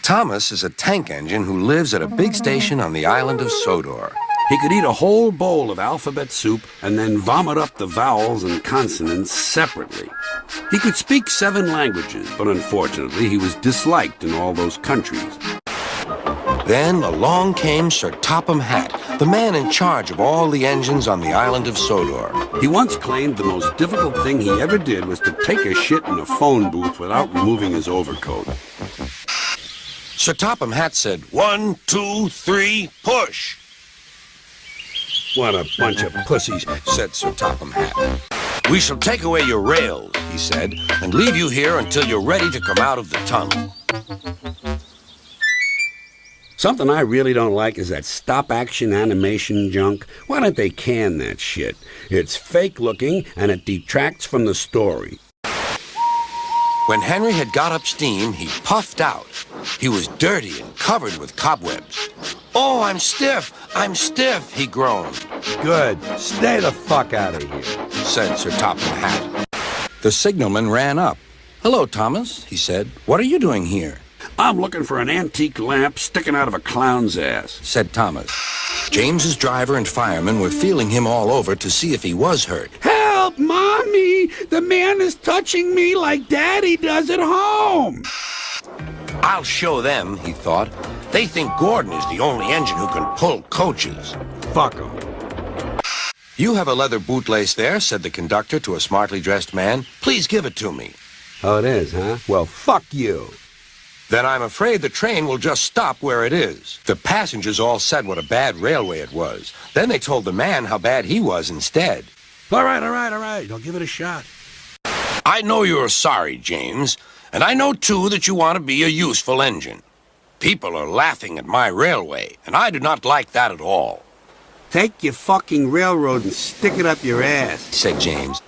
Thomas is a tank engine who lives at a big station on the island of Sodor. He could eat a whole bowl of alphabet soup and then vomit up the vowels and consonants separately. He could speak 7 languages, but unfortunately he was disliked in all those countries. Then along came Sir Topham Hatt, the man in charge of all the engines on the island of Sodor. He once claimed the most difficult thing he ever did was to take a shit in a phone booth without removing his overcoat. Sir Topham Hatt said, 1, 2, 3, push! What a bunch of pussies, said Sir Topham Hatt. We shall take away your rails, he said, and leave you here until you're ready to come out of the tunnel. Something I really don't like is that stop-action animation junk. Why don't they can that shit? It's fake-looking, and it detracts from the story. When Henry had got up steam, he puffed out. He was dirty and covered with cobwebs. Oh, I'm stiff, he groaned. Good. Stay the fuck out of here, said Sir Topham Hatt. The signalman ran up. Hello, Thomas, he said. What are you doing here? I'm looking for an antique lamp sticking out of a clown's ass, said Thomas. James's driver and fireman were feeling him all over to see if he was hurt. Help, Mommy! The man is touching me like Daddy does at home! I'll show them, he thought. They think Gordon is the only engine who can pull coaches. Fuck him. You have a leather bootlace there, said the conductor to a smartly dressed man. Please give it to me. Oh, it is, huh? Well, fuck you. Then I'm afraid the train will just stop where it is. The passengers all said what a bad railway it was. Then they told the man how bad he was instead. All right. I'll give it a shot. I know you're sorry, James, and I know, too, that you want to be a useful engine. People are laughing at my railway, and I do not like that at all. Take your fucking railroad and stick it up your ass, said James.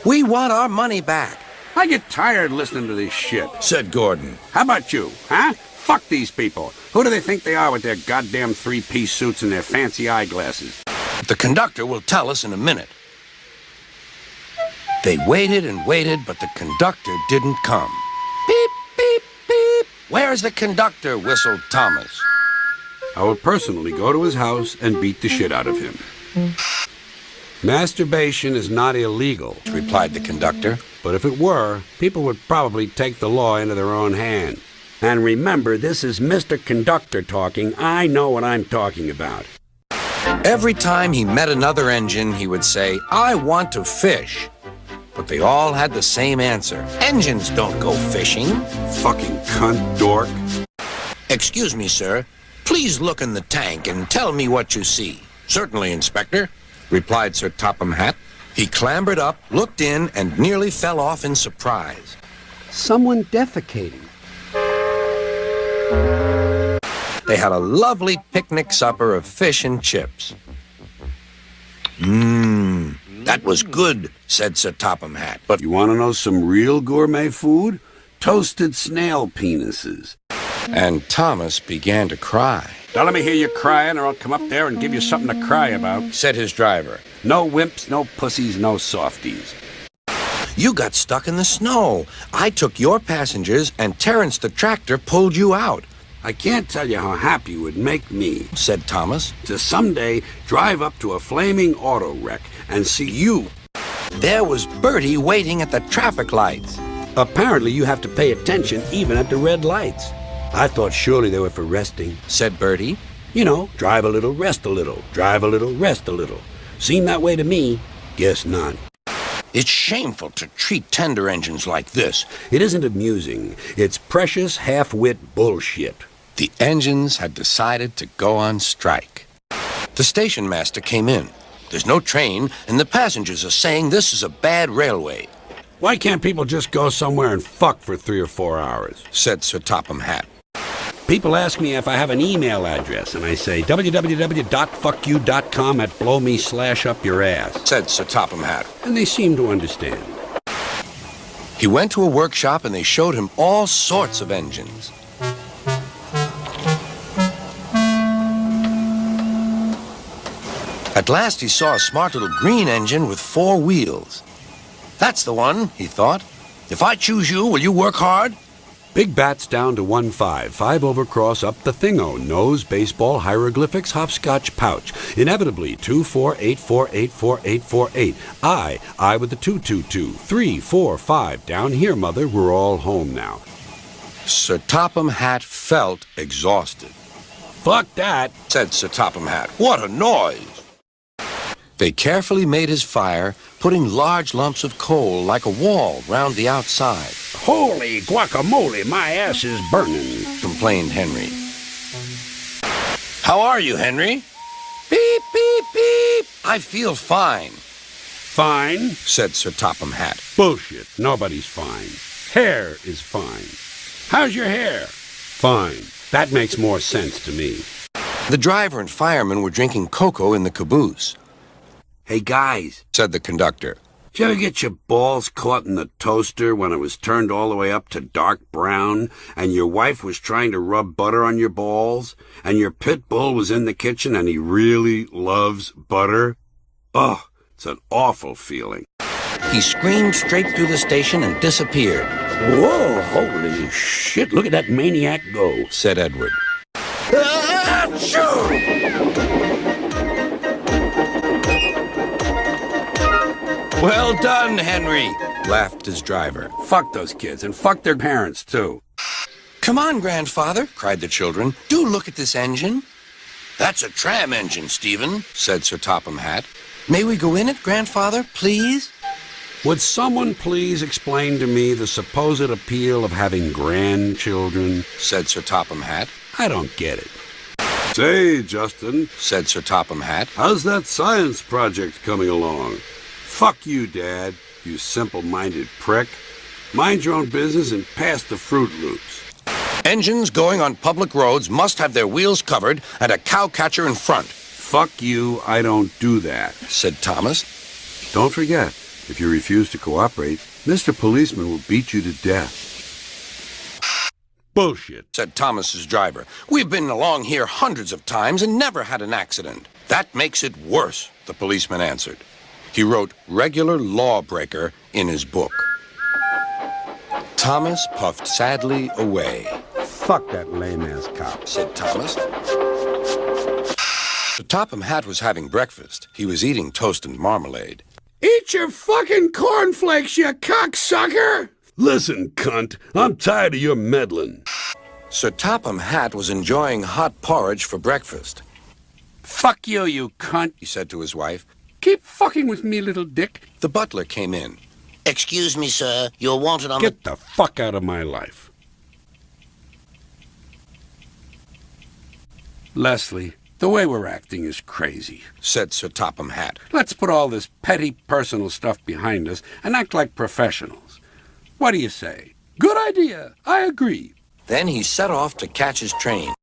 We want our money back. I get tired listening to this shit, said Gordon. How about you, huh? Fuck these people. Who do they think they are with their goddamn 3-piece suits and their fancy eyeglasses? The conductor will tell us in a minute. They waited and waited, but the conductor didn't come. Beep, beep, beep. Where's the conductor? Whistled Thomas. I will personally go to his house and beat the shit out of him. Masturbation is not illegal, replied the conductor. But if it were, people would probably take the law into their own hands. And remember, this is Mr. Conductor talking. I know what I'm talking about. Every time he met another engine, he would say, I want to fish. But they all had the same answer. Engines don't go fishing. Fucking cunt dork. Excuse me, sir. Please look in the tank and tell me what you see. Certainly, Inspector, replied Sir Topham Hatt. He clambered up, looked in, and nearly fell off in surprise. Someone defecating. They had a lovely picnic supper of fish and chips. That was good, said Sir Topham Hatt. But you want to know some real gourmet food? Toasted snail penises. And Thomas began to cry. Don't let me hear you crying, or I'll come up there and give you something to cry about, said his driver. No wimps, no pussies, no softies. You got stuck in the snow. I took your passengers, and Terrence the tractor pulled you out. I can't tell you how happy it would make me, said Thomas, to someday drive up to a flaming auto wreck and see you. There was Bertie waiting at the traffic lights. Apparently you have to pay attention even at the red lights. I thought surely they were for resting, said Bertie. You know, drive a little, rest a little, drive a little, rest a little. Seemed that way to me. Guess not. It's shameful to treat tender engines like this. It isn't amusing. It's precious half-wit bullshit. The engines had decided to go on strike. The station master came in. There's no train, and the passengers are saying this is a bad railway. Why can't people just go somewhere and fuck for 3 or 4 hours? Said Sir Topham Hatt. People ask me if I have an email address, and I say www.fuckyou.com at blowme/up-your-ass, said Sir Topham Hatt. And they seem to understand. He went to a workshop and they showed him all sorts of engines. At last he saw a smart little green engine with 4 wheels. That's the one, he thought. If I choose you, will you work hard? Big bats down to 1-5. 5 overcross up the thingo. Nose, baseball, hieroglyphics, hopscotch, pouch. Inevitably, 2, 4, 8, 4, 8, 4, 8, 4, 8. I with the 2, 2, 2. 3, 4, 5. Down here, mother. We're all home now. Sir Topham Hatt felt exhausted. Fuck that, said Sir Topham Hatt. What a noise! They carefully made his fire, putting large lumps of coal like a wall round the outside. Holy guacamole, my ass is burning, complained Henry. How are you, Henry? Beep, beep, beep. I feel fine. Fine, said Sir Topham Hatt. Bullshit, nobody's fine. Hair is fine. How's your hair? Fine. That makes more sense to me. The driver and fireman were drinking cocoa in the caboose. Hey, guys, said the conductor. Did you ever get your balls caught in the toaster when it was turned all the way up to dark brown, and your wife was trying to rub butter on your balls, and your pit bull was in the kitchen and he really loves butter? Oh, it's an awful feeling. He screamed straight through the station and disappeared. Whoa, holy shit, look at that maniac go, said Edward. Well done, Henry, laughed his driver. Fuck those kids, and fuck their parents, too. Come on, grandfather, cried the children. Do look at this engine. That's a tram engine, Stephen, said Sir Topham Hatt. May we go in it, grandfather, please? Would someone please explain to me the supposed appeal of having grandchildren? Said Sir Topham Hatt. I don't get it. Say, Justin, said Sir Topham Hatt, how's that science project coming along? Fuck you, Dad, you simple-minded prick. Mind your own business and pass the Fruit Loops. Engines going on public roads must have their wheels covered and a cowcatcher in front. Fuck you, I don't do that, said Thomas. Don't forget, if you refuse to cooperate, Mr. Policeman will beat you to death. Bullshit, said Thomas's driver. We've been along here hundreds of times and never had an accident. That makes it worse, the policeman answered. He wrote regular lawbreaker in his book. Thomas puffed sadly away. Fuck that lame-ass cop, said Thomas. The Topham Hatt was having breakfast. He was eating toast and marmalade. Eat your fucking cornflakes, you cocksucker! Listen, cunt, I'm tired of your meddling. Sir Topham Hatt was enjoying hot porridge for breakfast. Fuck you, you cunt, he said to his wife. Keep fucking with me, little dick. The butler came in. Excuse me, sir. You're wanted on Get the fuck out of my life. Leslie, the way we're acting is crazy, said Sir Topham Hatt. Let's put all this petty personal stuff behind us and act like professionals. What do you say? Good idea. I agree. Then he set off to catch his train.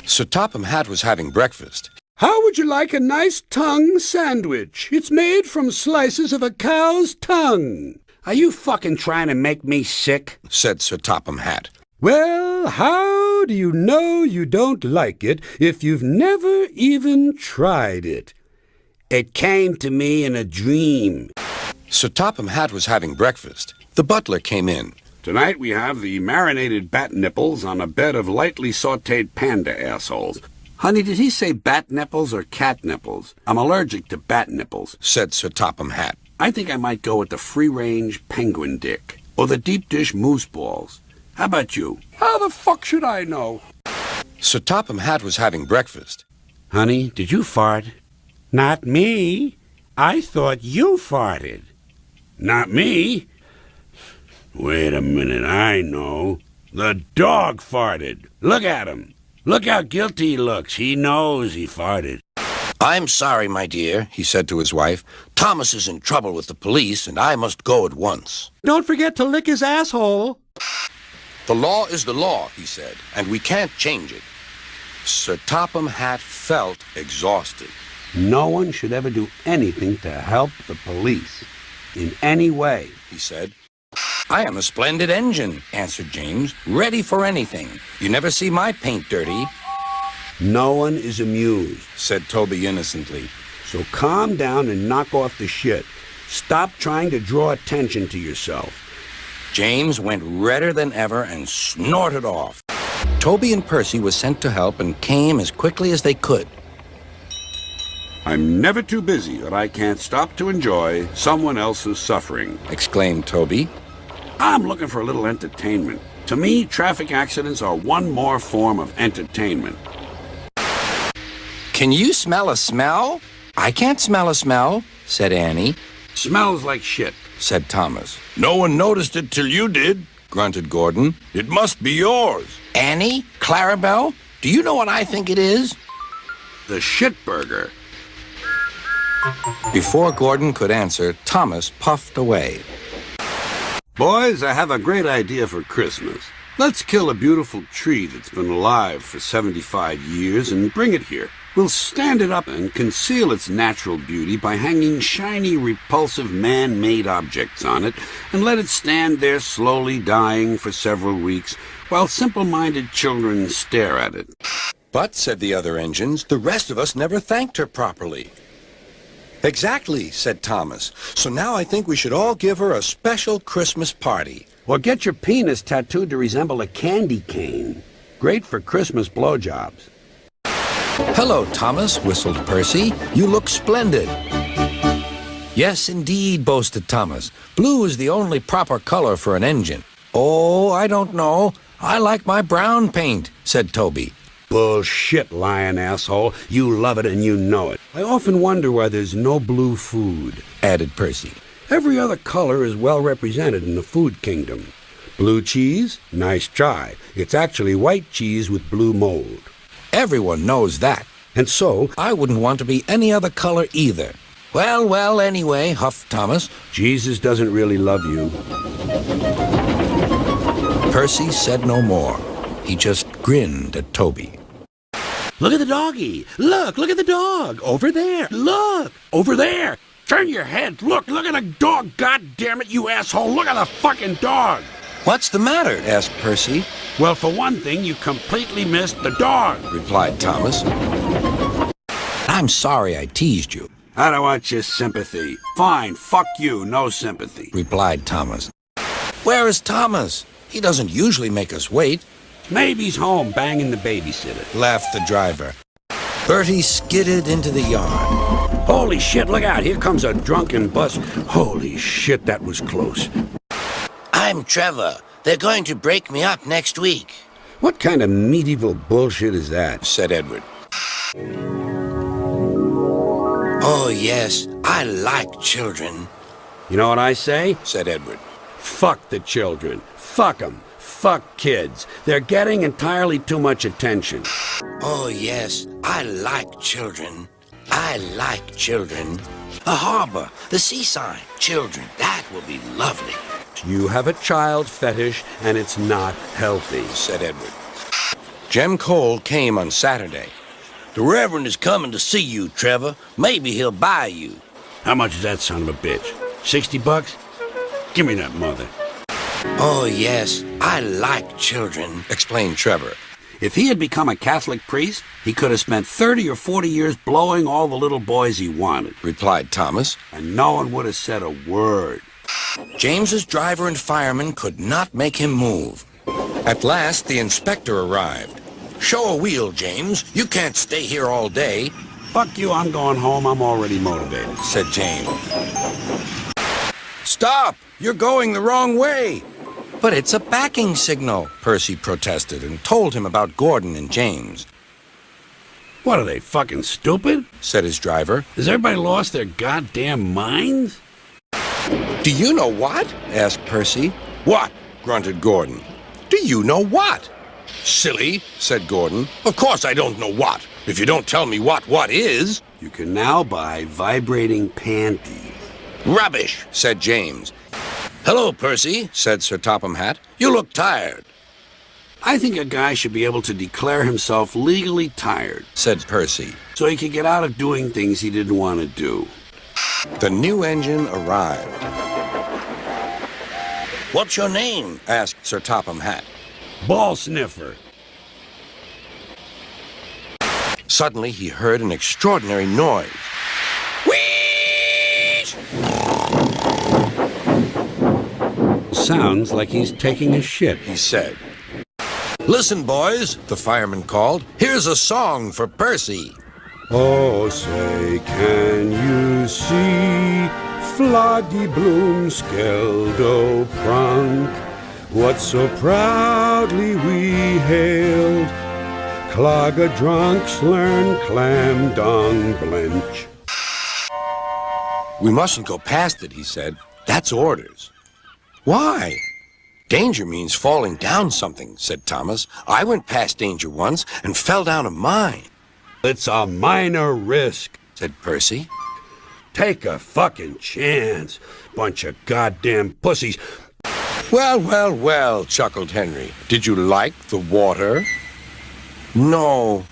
Sir Topham Hatt was having breakfast. How would you like a nice tongue sandwich? It's made from slices of a cow's tongue. Are you fucking trying to make me sick? Said Sir Topham Hatt. Well, how do you know you don't like it if you've never even tried it? It came to me in a dream. Sir Topham Hatt was having breakfast. The butler came in. Tonight we have the marinated bat nipples on a bed of lightly sautéed panda assholes. Honey, did he say bat nipples or cat nipples? I'm allergic to bat nipples, said Sir Topham Hatt. I think I might go with the free-range penguin dick, or the deep dish moose balls. How about you? How the fuck should I know? Sir Topham Hatt was having breakfast. Honey, did you fart? Not me. I thought you farted. Not me. Wait a minute, I know. The dog farted. Look at him. Look how guilty he looks. He knows he farted. I'm sorry, my dear, he said to his wife. Thomas is in trouble with the police, and I must go at once. Don't forget to lick his asshole. The law is the law, he said, and we can't change it. Sir Topham Hatt felt exhausted. No one should ever do anything to help the police. In any way, he said. I am a splendid engine, answered James, ready for anything. You never see my paint dirty. No one is amused, said Toby innocently. So calm down and knock off the shit. Stop trying to draw attention to yourself. James went redder than ever and snorted off. Toby and Percy were sent to help and came as quickly as they could. I'm never too busy that I can't stop to enjoy someone else's suffering, Exclaimed Toby. I'm looking for a little entertainment. To me, traffic accidents are one more form of entertainment. Can you smell a smell? I can't smell a smell, said Annie. Smells like shit, Said Thomas. No one noticed it till you did, Grunted Gordon. It must be yours. Annie? Clarabelle? Do you know what I think it is? the shit burger. Before Gordon could answer, Thomas puffed away. Boys, I have a great idea for Christmas. Let's kill a beautiful tree that's been alive for 75 years and bring it here. We'll stand it up and conceal its natural beauty by hanging shiny, repulsive man-made objects on it and let it stand there slowly dying for several weeks while simple-minded children stare at it. But, said the other engines, the rest of us never thanked her properly. Exactly, said Thomas. So now I think we should all give her a special Christmas party. Or get your penis tattooed to resemble a candy cane. Great for Christmas blowjobs. Hello, Thomas, whistled Percy. You look splendid. Yes, indeed, boasted Thomas. Blue is the only proper color for an engine. Oh, I don't know. I like my brown paint, said Toby. Bullshit, lying asshole. You love it and you know it. I often wonder why there's no blue food, Added Percy. Every other color is well represented in the food kingdom. Blue cheese? Nice try. It's actually white cheese with blue mold. Everyone knows that. And so, I wouldn't want to be any other color either. Well, anyway, huffed Thomas. Jesus doesn't really love you. Percy said no more. He just grinned at Toby. Look at the doggy. Look at the dog. Over there. Look. Over there. Turn your head. Look at the dog. God damn it, you asshole. Look at the fucking dog. What's the matter? Asked Percy. Well, for one thing, you completely missed the dog, Replied Thomas. I'm sorry I teased you, I don't want your sympathy. Fine, fuck you, no sympathy. replied Thomas. Where is Thomas? He doesn't usually make us wait, Maybe he's home banging the babysitter. laughed the driver. Bertie skidded into the yard. Holy shit, look out, here comes a drunken bus. Holy shit, that was close. I'm Trevor. They're going to break me up next week. What kind of medieval bullshit is that? Said Edward. Oh, yes, I like children. You know what I say? Said Edward. Fuck the children. Fuck them. Fuck kids. They're getting entirely too much attention. Oh, yes, I like children. I like children. A harbor, the seaside, children. That will be lovely. You have a child fetish, and it's not healthy. Said Edward. Jem Cole came on Saturday. The Reverend is coming to see you, Trevor. Maybe he'll buy you. How much is that son of a bitch? $60? Give me that mother. Oh, yes, I like children. Explained Trevor. If he had become a Catholic priest, he could have spent 30 or 40 years blowing all the little boys he wanted, Replied Thomas. and no one would have said a word. James's driver and fireman could not make him move. At last, the inspector arrived. Show a wheel, James. You can't stay here all day, Fuck you, I'm going home. I'm already motivated. said James. Stop! You're going the wrong way. But it's a backing signal, Percy protested and told him about Gordon and James, What are they, fucking stupid? said his driver. Has everybody lost their goddamn minds? Do you know what? Asked Percy. What? Grunted Gordon. Do you know what? Silly, said Gordon. Of course I don't know what. If you don't tell me what is. You can now buy vibrating panties. Rubbish, said James. Hello, Percy, said Sir Topham Hatt. You look tired, I think a guy should be able to declare himself legally tired said Percy. so he could get out of doing things he didn't want to do. The new engine arrived. What's your name? Asked Sir Topham Hatt. Ball sniffer. Suddenly he heard an extraordinary noise. Whee! sounds like he's taking a shit. He said. Listen, boys, the fireman called. Here's a song for Percy. Oh, say, can you see Floggy Bloom Skeldo Prunk? What so proudly we hailed, Clogger drunks learn clam dung blench. We mustn't go past it, he said. That's orders. Why? Danger means falling down something, said Thomas. I went past danger once and fell down a mine. It's a minor risk, said Percy. Take a fucking chance, bunch of goddamn pussies. Well, well, well, chuckled Henry. Did you like the water? No.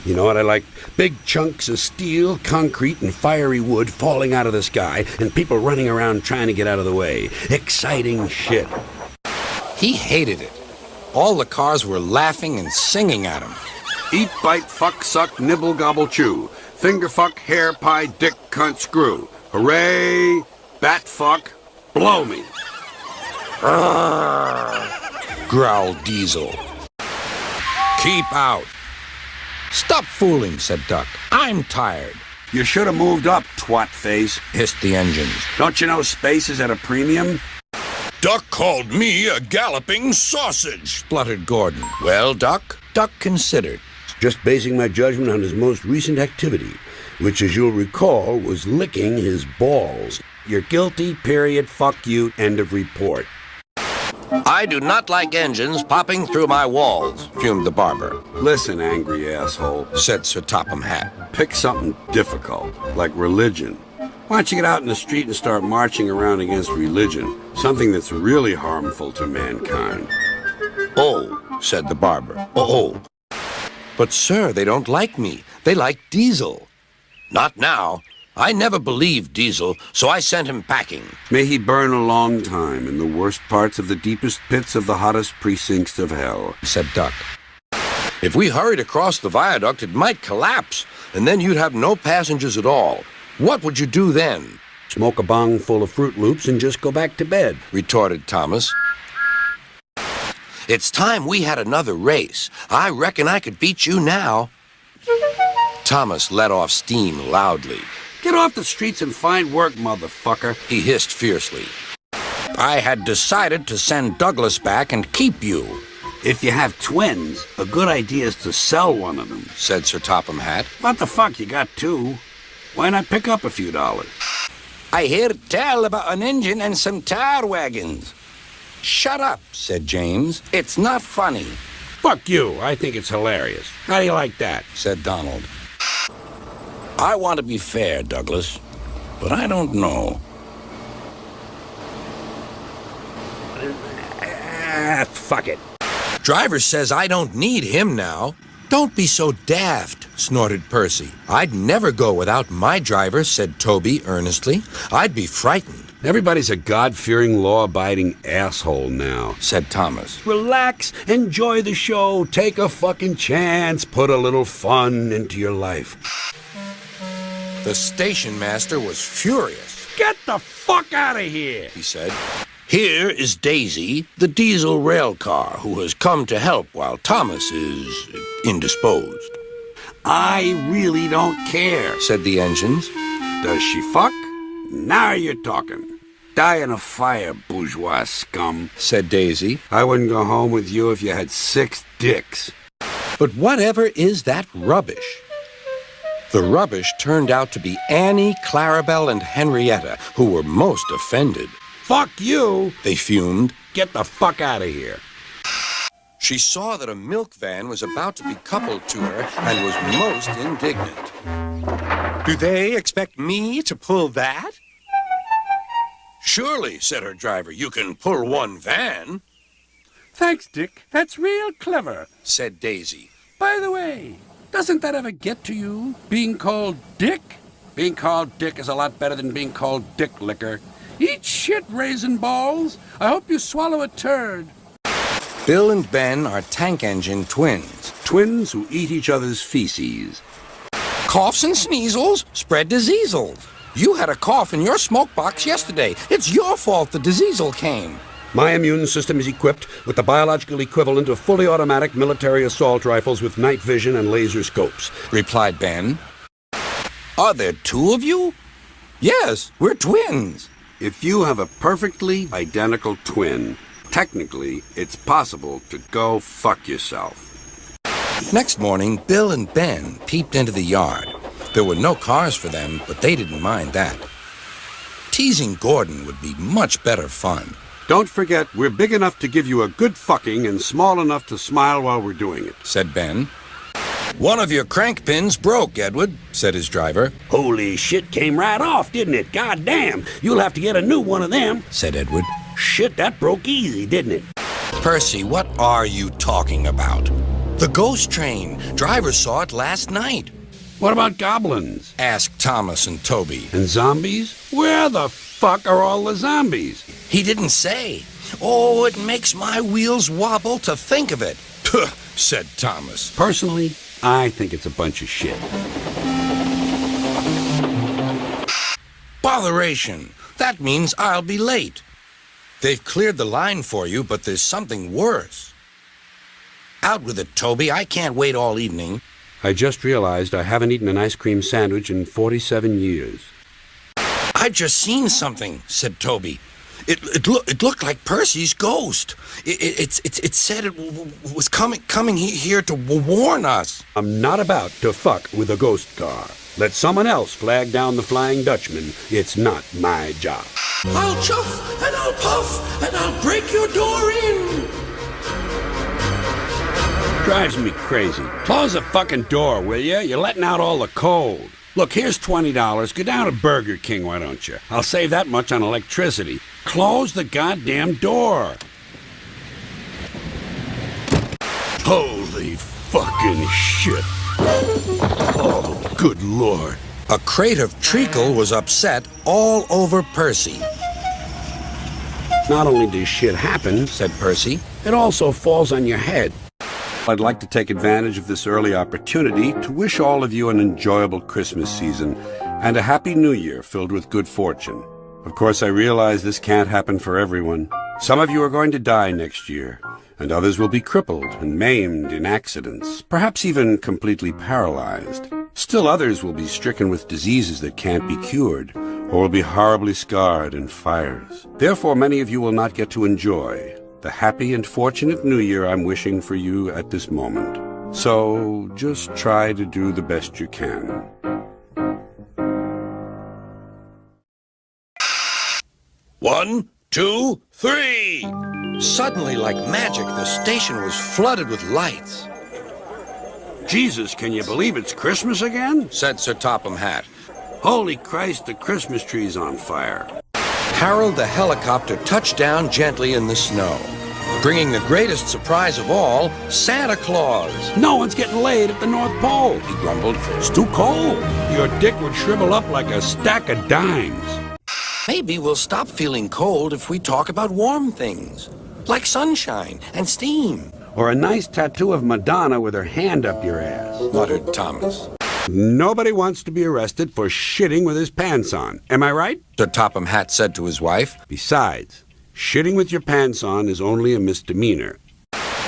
You know what I like? Big chunks of steel, concrete, and fiery wood falling out of the sky, and people running around trying to get out of the way. Exciting shit. He hated it. All the cars were laughing and singing at him. Eat, bite, fuck, suck, nibble, gobble, chew. Finger fuck, hair pie, dick, cunt, screw. Hooray! Bat fuck, blow me. Growled Diesel. Keep out. Stop fooling, said Duck. I'm tired. You should have moved up, twat face, hissed the engines. Don't you know space is at a premium? Duck called me a galloping sausage, spluttered Gordon. Well, Duck? Duck considered. Just basing my judgment on his most recent activity, which, as you'll recall, was licking his balls. You're guilty, period, fuck you, end of report. I do not like engines popping through my walls, fumed the barber. Listen, angry asshole, said Sir Topham Hatt. Pick something difficult, like religion. Why don't you get out in the street and start marching around against religion, something that's really harmful to mankind? Oh, said the barber. Oh. But, sir, they don't like me. They like Diesel. Not now. I never believed Diesel, so I sent him packing. May he burn a long time in the worst parts of the deepest pits of the hottest precincts of hell, said Duck. If we hurried across the viaduct, it might collapse, and then you'd have no passengers at all. What would you do then? Smoke a bong full of Fruit Loops and just go back to bed, retorted Thomas. It's time we had another race. I reckon I could beat you now. Thomas let off steam loudly. Get off the streets and find work, motherfucker, he hissed fiercely. I had decided to send Douglas back and keep you. If you have twins, a good idea is to sell one of them, said Sir Topham Hatt. What the fuck, you got two? Why not pick up a few dollars? I hear tell about an engine and some tar wagons. Shut up, said James. It's not funny. Fuck you. I think it's hilarious. How do you like that? Said Donald. I want to be fair, Douglas, but I don't know. Fuck it. Driver says I don't need him now. Don't be so daft, snorted Percy. I'd never go without my driver, said Toby earnestly. I'd be frightened. Everybody's a God-fearing, law-abiding asshole now, said Thomas. Relax, enjoy the show, take a fucking chance, put a little fun into your life. The station master was furious. Get the fuck out of here, he said. Here is Daisy, the diesel rail car, who has come to help while Thomas is indisposed. I really don't care, said the engines. Does she fuck? Now you're talking. Die in a fire, bourgeois scum, said Daisy. I wouldn't go home with you if you had 6 dicks. But whatever is that rubbish? The rubbish turned out to be Annie, Clarabelle, and Henrietta, who were most offended. Fuck you, they fumed. Get the fuck out of here. She saw that a milk van was about to be coupled to her and was most indignant. Do they expect me to pull that? Surely, said her driver, you can pull one van. Thanks, Dick. That's real clever, said Daisy. By the way, doesn't that ever get to you, being called Dick? Being called Dick is a lot better than being called Dick Licker. Eat shit, raisin balls. I hope you swallow a turd. Bill and Ben are tank engine twins. Twins who eat each other's feces. Coughs and sneezels spread diseasels. You had a cough in your smoke box yesterday. It's your fault the diseasel came. My immune system is equipped with the biological equivalent of fully automatic military assault rifles with night vision and laser scopes, replied Ben. Are there two of you? Yes, we're twins. If you have a perfectly identical twin, technically, it's possible to go fuck yourself. Next morning, Bill and Ben peeped into the yard. There were no cars for them, but they didn't mind that. Teasing Gordon would be much better fun. Don't forget, we're big enough to give you a good fucking and small enough to smile while we're doing it, said Ben. One of your crank pins broke, Edward, said his driver. Holy shit, came right off, didn't it? God damn, you'll have to get a new one of them, said Edward. Shit, that broke easy, didn't it? Percy, what are you talking about? The ghost train. Driver saw it last night. What about goblins? Asked Thomas and Toby. And zombies? Where the fuck are all the zombies? He didn't say. Oh, it makes my wheels wobble to think of it, said Thomas. Personally, I think it's a bunch of shit. Botheration. That means I'll be late. They've cleared the line for you, but there's something worse. Out with it, Toby. I can't wait all evening. I just realized I haven't eaten an ice cream sandwich in 47 years. I've just seen something, said Toby. It looked like Percy's ghost. It said it was coming here to warn us. I'm not about to fuck with a ghost car. Let someone else flag down the Flying Dutchman. It's not my job. I'll chuff and I'll puff and I'll break your door in. Drives me crazy. Close the fucking door, will you? You're letting out all the cold. Look, here's $20. Go down to Burger King, why don't you? I'll save that much on electricity. Close the goddamn door. Holy fucking shit. Oh, good Lord. A crate of treacle was upset all over Percy. Not only does shit happen, said Percy, it also falls on your head. I'd like to take advantage of this early opportunity to wish all of you an enjoyable Christmas season and a happy New Year filled with good fortune. Of course, I realize this can't happen for everyone. Some of you are going to die next year, and others will be crippled and maimed in accidents, perhaps even completely paralyzed. Still others will be stricken with diseases that can't be cured, or will be horribly scarred in fires. Therefore, many of you will not get to enjoy the happy and fortunate New Year I'm wishing for you at this moment. So just try to do the best you can. One, two, three. Suddenly, like magic, the station was flooded with lights, Jesus, can you believe it's Christmas again? said Sir Topham Hatt. Holy Christ, the Christmas tree's on fire. Harold the helicopter touched down gently in the snow, bringing the greatest surprise of all, Santa Claus. No one's getting laid at the North Pole, He grumbled. It's too cold. Your dick would shrivel up like a stack of dimes. Maybe we'll stop feeling cold if we talk about warm things, like sunshine and steam, Or a nice tattoo of Madonna with her hand up your ass. muttered Thomas. Nobody wants to be arrested for shitting with his pants on. Am I right? Sir Topham Hatt said to his wife. Besides, shitting with your pants on is only a misdemeanor.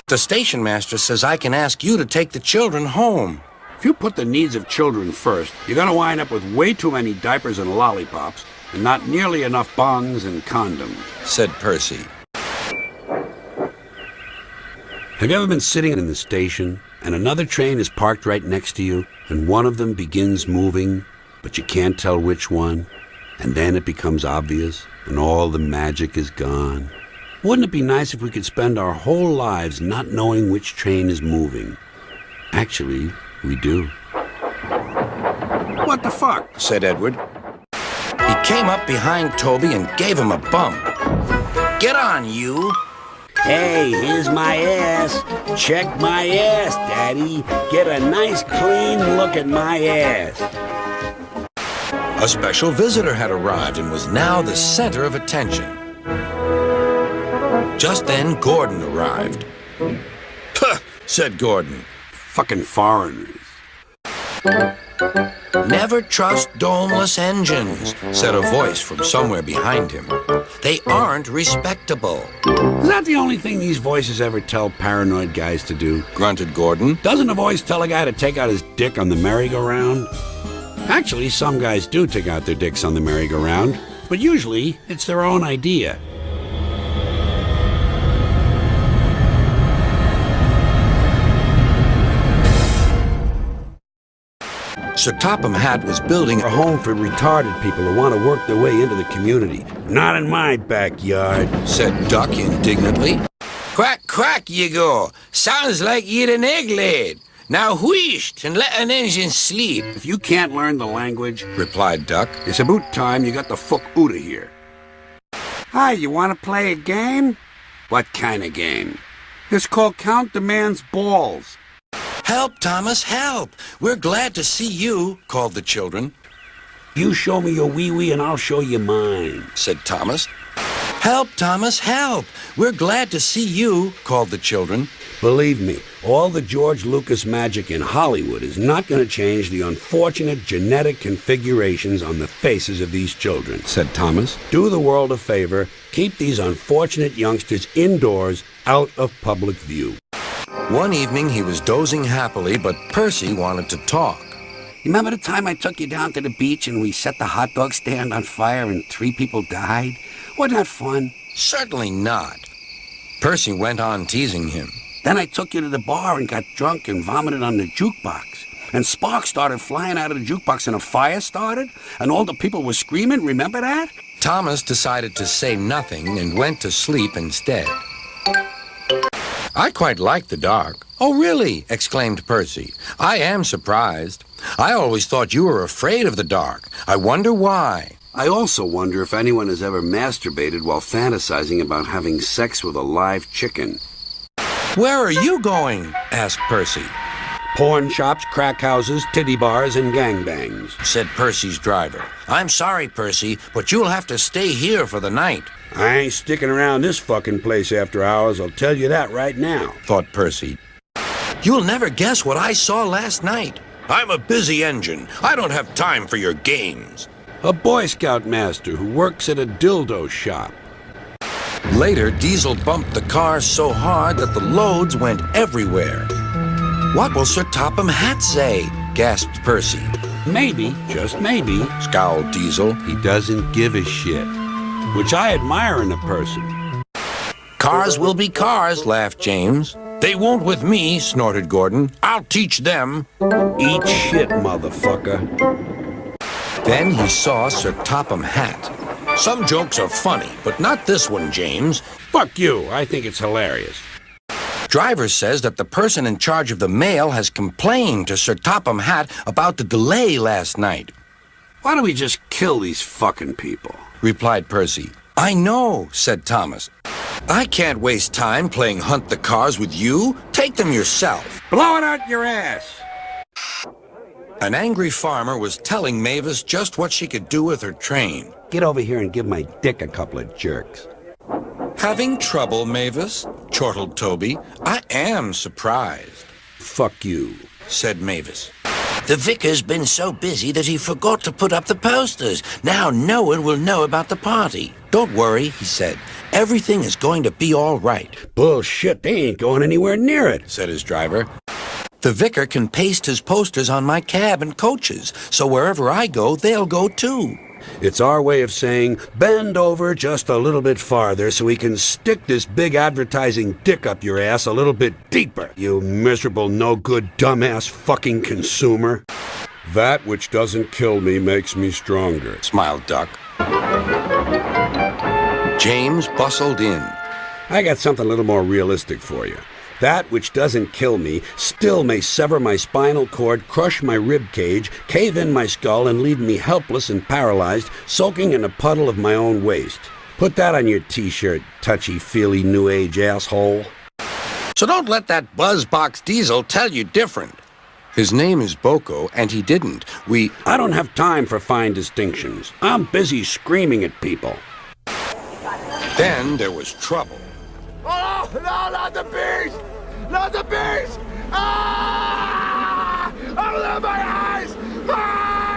The station master says I can ask you to take the children home. If you put the needs of children first, you're going to wind up with way too many diapers and lollipops and not nearly enough bongs and condoms, said Percy. Have you ever been sitting in the station and another train is parked right next to you and one of them begins moving, but you can't tell which one, and then it becomes obvious and all the magic is gone? Wouldn't it be nice if we could spend our whole lives not knowing which train is moving? Actually, we do. What the fuck? Said Edward. He came up behind Toby and gave him a bump. Get on, you. Hey, here's my ass. Check my ass, Daddy. Get a nice clean look at my ass. A special visitor had arrived and was now the center of attention. Just then, Gordon arrived. Puh, said Gordon. Fucking foreigners. Never trust domeless engines, said a voice from somewhere behind him. They aren't respectable. Is that the only thing these voices ever tell paranoid guys to do? Grunted Gordon. Doesn't a voice tell a guy to take out his dick on the merry-go-round? Actually, some guys do take out their dicks on the merry-go-round, but usually it's their own idea. Sir Topham Hatt was building A home for retarded people who want to work their way into the community. Not in my backyard, said Duck indignantly. Quack, quack, you go. Sounds like you'd an egg laid. Now wheesht and let an engine sleep. If you can't learn the language, replied Duck. it's about time you got the fuck outta here. Hi, you want to play a game? What kind of game? It's called Count the Man's Balls. Help, Thomas, help! We're glad to see you, called the children. You show me your wee-wee and I'll show you mine, said Thomas. Help, Thomas, help! We're glad to see you, called the children. Believe me, all the George Lucas magic in Hollywood is not going to change the unfortunate genetic configurations on the faces of these children, said Thomas. Do the world a favor, keep these unfortunate youngsters indoors, out of public view. One evening he was dozing happily, but Percy wanted to talk. You remember the time I took you down to the beach and we set the hot dog stand on fire and 3 people died? Wasn't that fun? Certainly not. Percy went on teasing him. Then I took you to the bar and got drunk and vomited on the jukebox. And sparks started flying out of the jukebox and a fire started, and all the people were screaming. Remember that? Thomas decided to say nothing and went to sleep instead. I quite like the dark. Oh, really? Exclaimed Percy. I am surprised. I always thought you were afraid of the dark. I wonder why. I also wonder if anyone has ever masturbated while fantasizing about having sex with a live chicken. Where are you going? Asked Percy. Porn shops, crack houses, titty bars, and gangbangs, said Percy's driver. I'm sorry, Percy, but you'll have to stay here for the night. I ain't sticking around this fucking place after hours, I'll tell you that right now, thought Percy. You'll never guess what I saw last night. I'm a busy engine. I don't have time for your games. A Boy Scout master who works at a dildo shop. Later, Diesel bumped the car so hard that the loads went everywhere. What will Sir Topham Hatt say? Gasped Percy. Maybe, just maybe, scowled Diesel. He doesn't give a shit, which I admire in a person. Cars will be cars, laughed James. They won't with me, snorted Gordon. I'll teach them. Eat shit, motherfucker. Then he saw Sir Topham Hatt. Some jokes are funny, but not this one, James. Fuck you, I think it's hilarious. Driver says that the person in charge of the mail has complained to Sir Topham Hatt about the delay last night. Why don't we just kill these fucking people? Replied Percy. I know, said Thomas. I can't waste time playing hunt the cars with you. Take them yourself. Blow it out your ass. An angry farmer was telling Mavis just what she could do with her train. Get over here and give my dick a couple of jerks. Having trouble, Mavis? Chortled Toby. I am surprised. Fuck you, said Mavis. The vicar's been so busy that he forgot to put up the posters. Now no one will know about the party. Don't worry, he said. Everything is going to be all right. Bullshit, they ain't going anywhere near it, said his driver. The vicar can paste his posters on my cab and coaches, so wherever I go, they'll go too. It's our way of saying, bend over just a little bit farther so we can stick this big advertising dick up your ass a little bit deeper, you miserable, no-good, dumbass fucking consumer. That which doesn't kill me makes me stronger, smiled Duck. James bustled in. I got something a little more realistic for you. That which doesn't kill me still may sever my spinal cord, crush my rib cage, cave in my skull, and leave me helpless and paralyzed, soaking in a puddle of my own waste. Put that on your t-shirt, touchy-feely new age asshole. So don't let that buzzbox Diesel tell you different. His name is Boko, and he didn't. I don't have time for fine distinctions. I'm busy screaming at people. Then there was trouble. Oh, no, not the beast! Not the beast! Ah! Open my eyes! Ah!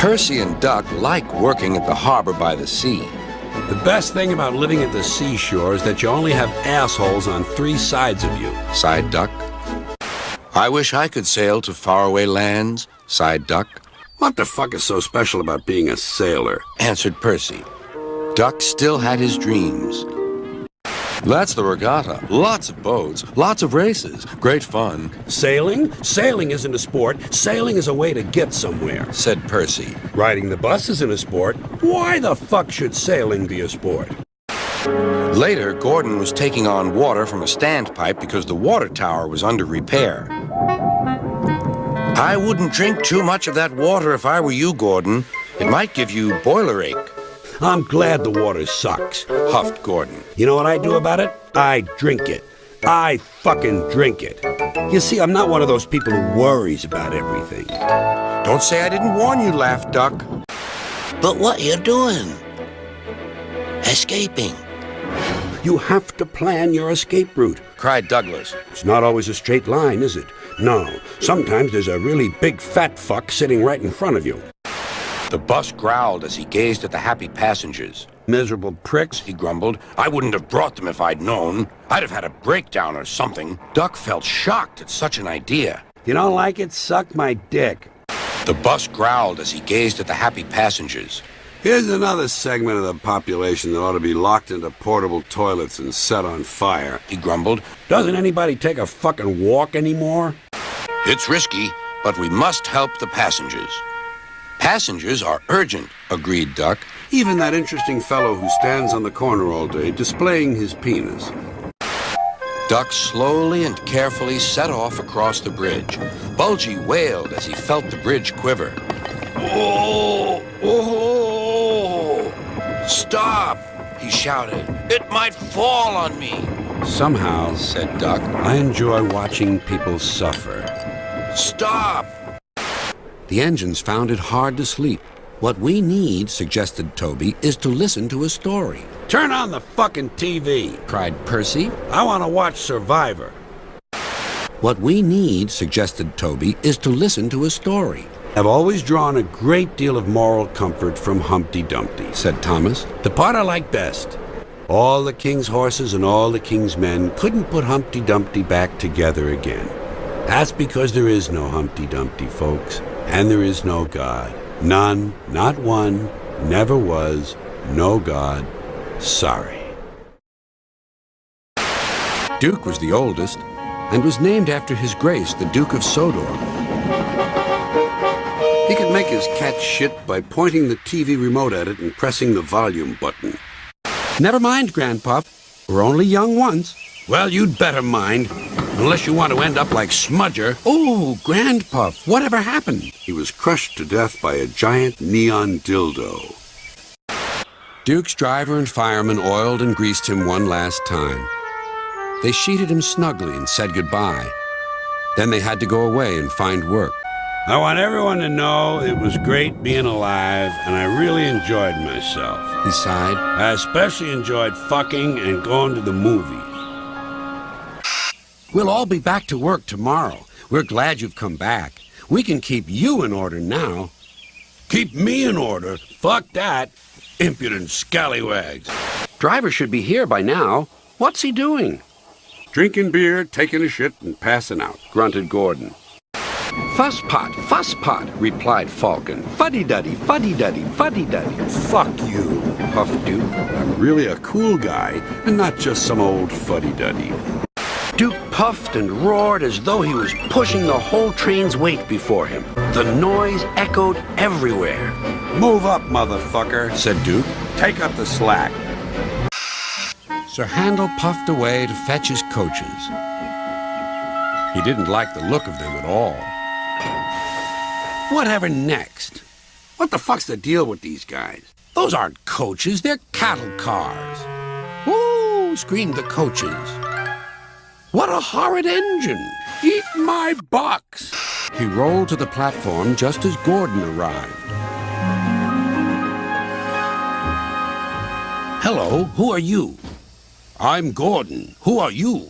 Percy and Duck like working at the harbor by the sea. The best thing about living at the seashore is that you only have assholes on 3 sides of you. Sighed Duck. I wish I could sail to faraway lands, sighed Duck. What the fuck is so special about being a sailor? Answered Percy. Duck still had his dreams. That's the regatta. Lots of boats, lots of races, great fun, Sailing? Sailing isn't a sport. Sailing is a way to get somewhere. said Percy. Riding the bus isn't a sport. Why the fuck should sailing be a sport? Later, Gordon was taking on water from a standpipe because the water tower was under repair. I wouldn't drink too much of that water if I were you, Gordon. It might give you boiler ache, I'm glad the water sucks. huffed Gordon. You know what I do about it? I drink it. I fucking drink it. You see, I'm not one of those people who worries about everything. Don't say I didn't warn you, laughed Duck. But what you doing? Escaping. You have to plan your escape route. Cried Douglas. It's not always a straight line, is it? No. Sometimes there's a really big fat fuck sitting right in front of you. The bus growled as he gazed at the happy passengers. Miserable pricks. He grumbled. I wouldn't have brought them if I'd known. I'd have had a breakdown or something. Duck felt shocked at such an idea. You don't like it? Suck my dick. The bus growled as he gazed at the happy passengers. Here's another segment of the population that ought to be locked into portable toilets and set on fire. He grumbled. Doesn't anybody take a fucking walk anymore? It's risky, but we must help the passengers. Passengers are urgent, agreed Duck. Even that interesting fellow who stands on the corner all day displaying his penis. Duck slowly and carefully set off across the bridge. Bulgy wailed as he felt the bridge quiver. Oh! Oh! Stop! He shouted. It might fall on me. Somehow, Said Duck. I enjoy watching people suffer. Stop! The engines found it hard to sleep. What we need, suggested Toby, is to listen to a story. Turn on the fucking TV. Cried Percy. I want to watch Survivor. What we need, suggested Toby, is to listen to a story. I've always drawn a great deal of moral comfort from Humpty Dumpty, Said Thomas. the part I like best. All the king's horses and all the king's men couldn't put Humpty Dumpty back together again. That's because there is no Humpty Dumpty, folks, and there is no God. None, not one, never was, no God. Sorry. Duke was the oldest and was named after his grace, the Duke of Sodor. He could make his cat shit by pointing the TV remote at it and pressing the volume button. Never mind, Grandpop. We're only young once. Well, you'd better mind, unless you want to end up like Smudger. Oh, Grandpop, whatever happened? He was crushed to death by a giant neon dildo. Duke's driver and fireman oiled and greased him one last time. They sheeted him snugly and said goodbye. Then they had to go away and find work. I want everyone to know it was great being alive, and I really enjoyed myself. He sighed. I especially enjoyed fucking and going to the movies. We'll all be back to work tomorrow. We're glad you've come back. We can keep you in order now. Keep me in order? Fuck that. Impudent scallywags. Driver should be here by now. What's he doing? Drinking beer, taking a shit, and passing out, grunted Gordon. Fuss pot, replied Falcon. Fuddy-duddy, fuddy-duddy, fuddy-duddy. Fuck you, Puffed Duke. I'm really a cool guy, and not just some old fuddy-duddy. Duke puffed and roared as though he was pushing the whole train's weight before him. The noise echoed everywhere. Move up, motherfucker, Said Duke. take up the slack. Sir Handel puffed away to fetch his coaches. He didn't like the look of them at all. Whatever next? What the fuck's the deal with these guys? Those aren't coaches, they're cattle cars. Woo! Screamed the coaches. What a horrid engine! Eat my box! He rolled to the platform just as Gordon arrived. Hello, who are you? I'm Gordon. Who are you?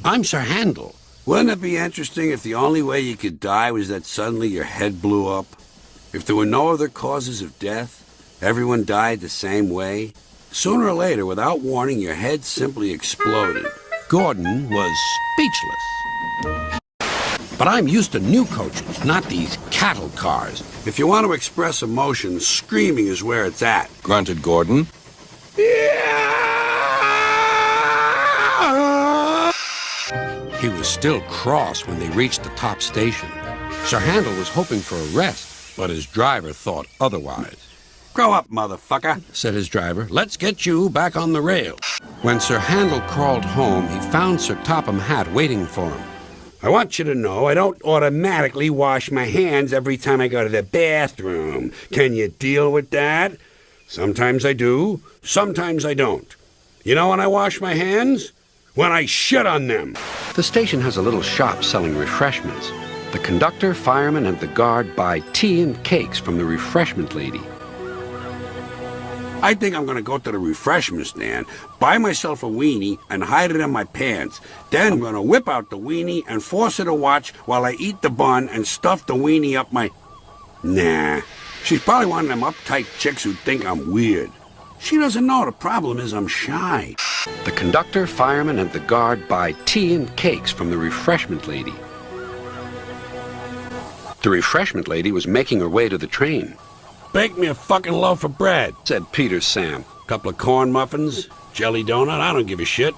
I'm Sir Handel. Wouldn't it be interesting if the only way you could die was that suddenly your head blew up? If there were no other causes of death, everyone died the same way, sooner or later, without warning, your head simply exploded. Gordon was speechless. But I'm used to new coaches, not these cattle cars, If you want to express emotion, screaming is where it's at. grunted Gordon. He was still cross when they reached the top station. Sir Handel was hoping for a rest, but his driver thought otherwise. Grow up, motherfucker. Said his driver, let's get you back on the rail. When Sir Handel crawled home, he found Sir Topham Hatt waiting for him. I want you to know I don't automatically wash my hands every time I go to the bathroom. Can you deal with that? Sometimes I do, sometimes I don't. You know when I wash my hands? When I shit on them. The station has a little shop selling refreshments. The conductor, fireman, and the guard buy tea and cakes from the refreshment lady. I think I'm gonna go to the refreshment stand, buy myself a weenie, and hide it in my pants. Then I'm gonna whip out the weenie and force her to watch while I eat the bun and stuff the weenie up my... Nah. She's probably one of them uptight chicks who think I'm weird. She doesn't know the problem is I'm shy. The conductor, fireman, and the guard buy tea and cakes from the refreshment lady. The refreshment lady was making her way to the train. Bake me a fucking loaf of bread. Said Peter Sam. Couple of corn muffins, jelly donut, I don't give a shit.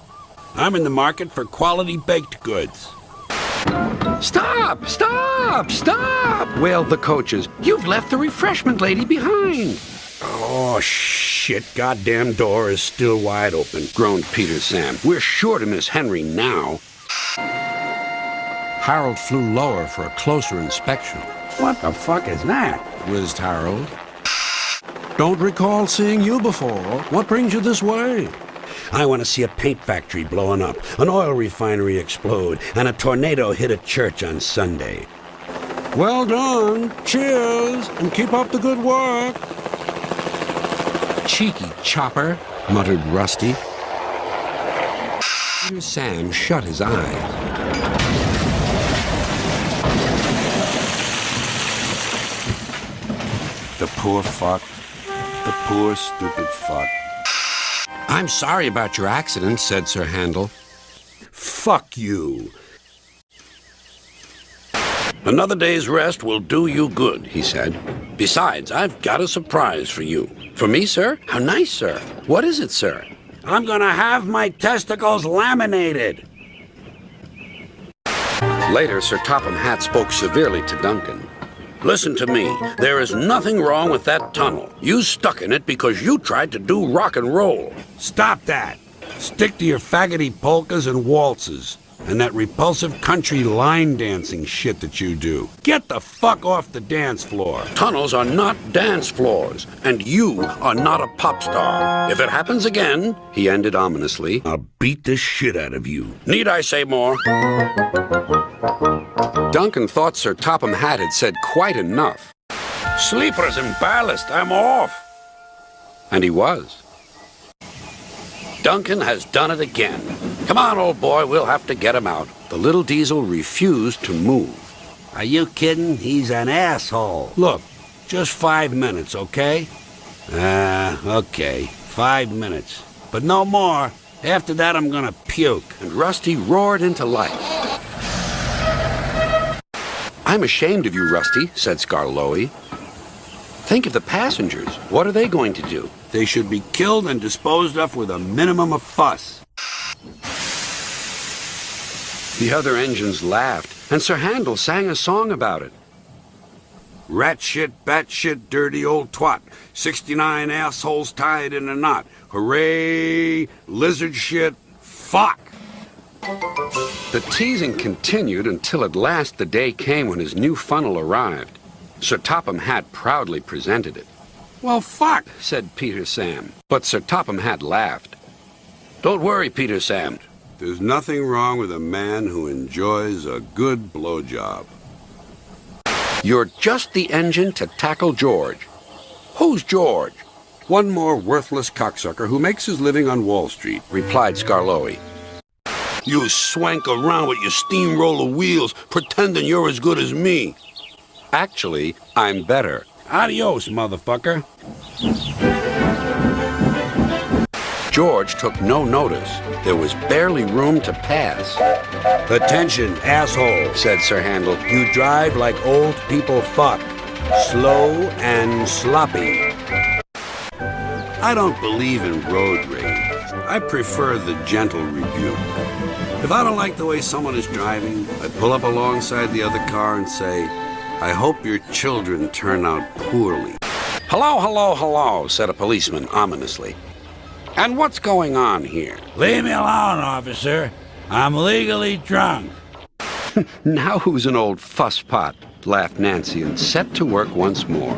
I'm in the market for quality baked goods. Stop! Stop! Stop! Wailed the coaches. You've left the refreshment lady behind. Oh, shit. Goddamn door is still wide open. Groaned Peter Sam. We're sure to miss Henry now. Harold flew lower for a closer inspection. What the fuck is that? Whizzed Harold. Don't recall seeing you before. What brings you this way? I want to see a paint factory blowing up, an oil refinery explode, and a tornado hit a church on Sunday. Well done. Cheers, and keep up the good work. Cheeky chopper, muttered Rusty. Peter Sam shut his eyes. The poor fuck. The poor stupid fuck. I'm sorry about your accident, said Sir Handel. Fuck you. Another day's rest will do you good, he said. Besides, I've got a surprise for you. For me, sir? How nice, sir. What is it, sir? I'm gonna have my testicles laminated. Later, Sir Topham Hatt spoke severely to Duncan. Listen to me. There is nothing wrong with that tunnel. You stuck in it because you tried to do rock and roll. Stop that. Stick to your faggoty polkas and waltzes and that repulsive country line dancing shit that you do. Get the fuck off the dance floor. Tunnels are not dance floors, and you are not a pop star. If it happens again, He ended ominously. I'll beat the shit out of you. Need I say more? Duncan thought Sir Topham Hatt had said quite enough. Sleepers and ballast, I'm off. And he was. Duncan has done it again. Come on, old boy, we'll have to get him out. The little diesel refused to move. Are you kidding? He's an asshole. Look, just 5 minutes, okay? Okay, 5 minutes. But no more. After that, I'm gonna puke. And Rusty roared into life. I'm ashamed of you, Rusty, said Skarloey. Think of the passengers. What are they going to do? They should be killed and disposed of with a minimum of fuss. The other engines laughed, and Sir Handel sang a song about it. Rat shit, bat shit, dirty old twat. 69 assholes tied in a knot. Hooray! Lizard shit, fuck! The teasing continued until at last the day came when his new funnel arrived. Sir Topham Hatt proudly presented it. Well, fuck, said Peter Sam. But Sir Topham Hatt laughed. Don't worry, Peter Sam. There's nothing wrong with a man who enjoys a good blowjob. You're just the engine to tackle George. Who's George? One more worthless cocksucker who makes his living on Wall Street, replied Skarloey. You swank around with your steamroller wheels, pretending you're as good as me. Actually, I'm better. Adios, motherfucker. George took no notice. There was barely room to pass. "Attention, asshole," said Sir Handel. "You drive like old people fuck. Slow and sloppy." I don't believe in road rage. I prefer the gentle rebuke. If I don't like the way someone is driving, I pull up alongside the other car and say, "I hope your children turn out poorly." "Hello, hello, hello," said a policeman ominously. "And what's going on here?" Leave me alone, officer. I'm legally drunk. "Now who's an old fusspot?" laughed Nancy and set to work once more.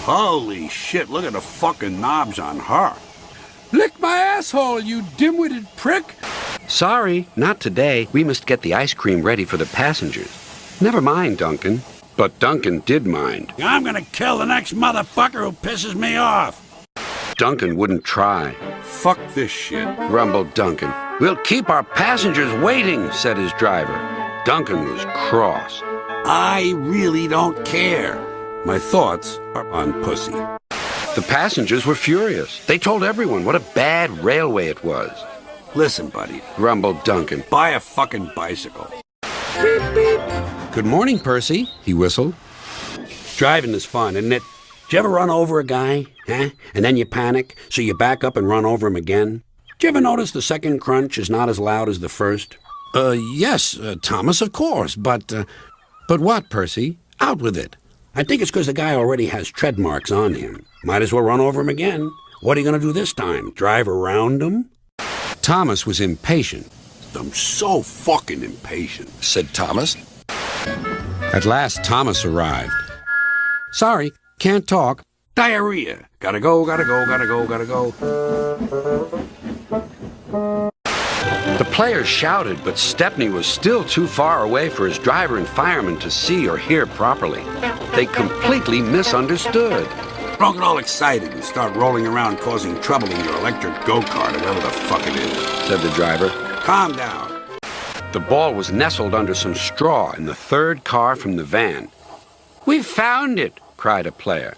Holy shit, look at the fucking knobs on her. Lick my asshole, you dim-witted prick! "Sorry, not today. We must get the ice cream ready for the passengers." "Never mind, Duncan." But Duncan did mind. I'm gonna kill the next motherfucker who pisses me off. Duncan wouldn't try. Fuck this shit. Grumbled Duncan. "We'll keep our passengers waiting," said his driver. Duncan was cross. I really don't care. My thoughts are on pussy. The passengers were furious. They told everyone what a bad railway it was. Listen, buddy, Grumbled Duncan. buy a fucking bicycle. Beep, beep. "Good morning, Percy," he whistled. "Driving is fun, isn't it? Did you ever run over a guy, huh? And then you panic, so you back up and run over him again? Did you ever notice the second crunch is not as loud as the first?" Yes, Thomas, of course, but what, Percy? Out with it." "I think it's because the guy already has tread marks on him. Might as well run over him again. What are you going to do this time? Drive around him?" Thomas was impatient. I'm so fucking impatient, said Thomas. At last, Thomas arrived. "Sorry, can't talk." Diarrhea. Gotta go, gotta go, gotta go, gotta go. The players shouted, but Stepney was still too far away for his driver and fireman to see or hear properly. They completely misunderstood. Don't get all excited and start rolling around causing trouble in your electric go-kart or whatever the fuck it is, said the driver. Calm down. The ball was nestled under some straw in the third car from the van. "We found it," cried a player.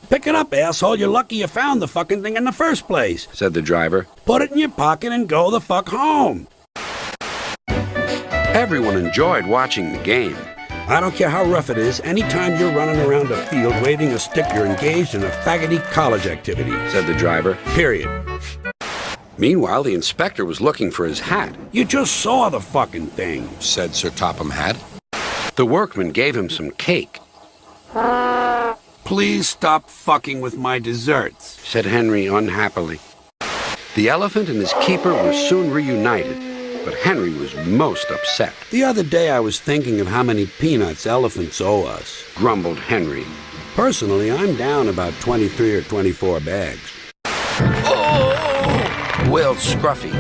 Pick it up, asshole. You're lucky you found the fucking thing in the first place, said the driver. Put it in your pocket and go the fuck home. Everyone enjoyed watching the game. I don't care how rough it is, anytime you're running around a field waving a stick, you're engaged in a faggoty college activity, said the driver. Period. Meanwhile, the inspector was looking for his hat. You just saw the fucking thing, said Sir Topham Hatt. The workman gave him some cake. Please stop fucking with my desserts, said Henry unhappily. The elephant and his keeper were soon reunited, but Henry was most upset. The other day I was thinking of how many peanuts elephants owe us, grumbled Henry. Personally, I'm down about 23 or 24 bags. Oh! Wailed Scruffy.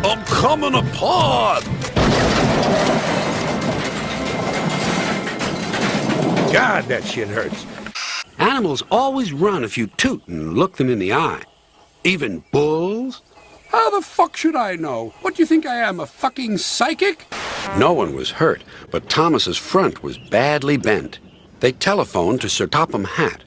I'm coming apart! God, that shit hurts. Animals always run if you toot and look them in the eye. Even bulls. How the fuck should I know? What do you think I am, a fucking psychic? No one was hurt, but Thomas's front was badly bent. They telephoned to Sir Topham Hatt.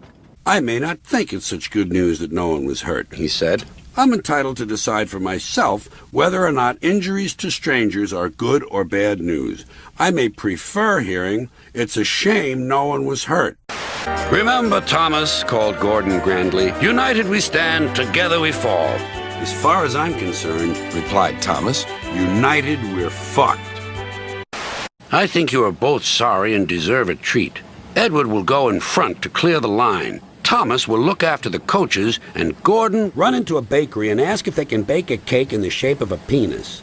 I may not think it's such good news that no one was hurt, he said. I'm entitled to decide for myself whether or not injuries to strangers are good or bad news. I may prefer hearing, "It's a shame no one was hurt." "Remember, Thomas," called Gordon grandly, "united we stand, together we fall." "As far as I'm concerned," replied Thomas, "united we're fucked." "I think you are both sorry and deserve a treat. Edward will go in front to clear the line. Thomas will look after the coaches, and Gordon..." "Run into a bakery and ask if they can bake a cake in the shape of a penis."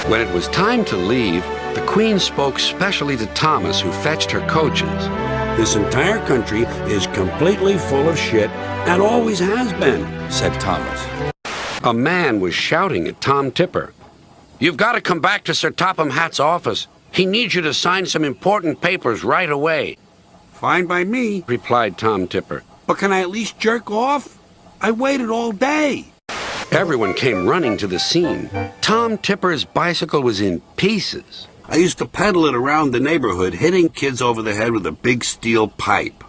When it was time to leave, the Queen spoke specially to Thomas, who fetched her coaches. "This entire country is completely full of shit, and always has been," said Thomas. A man was shouting at Tom Tipper. "You've got to come back to Sir Topham Hatt's office. He needs you to sign some important papers right away." "Fine by me," replied Tom Tipper. "But can I at least jerk off? I waited all day." Everyone came running to the scene. Tom Tipper's bicycle was in pieces. I used to pedal it around the neighborhood, hitting kids over the head with a big steel pipe.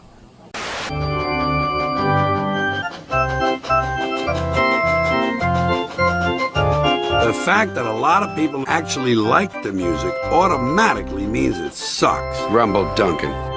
The fact that a lot of people actually like the music automatically means it sucks, Rumbled Duncan.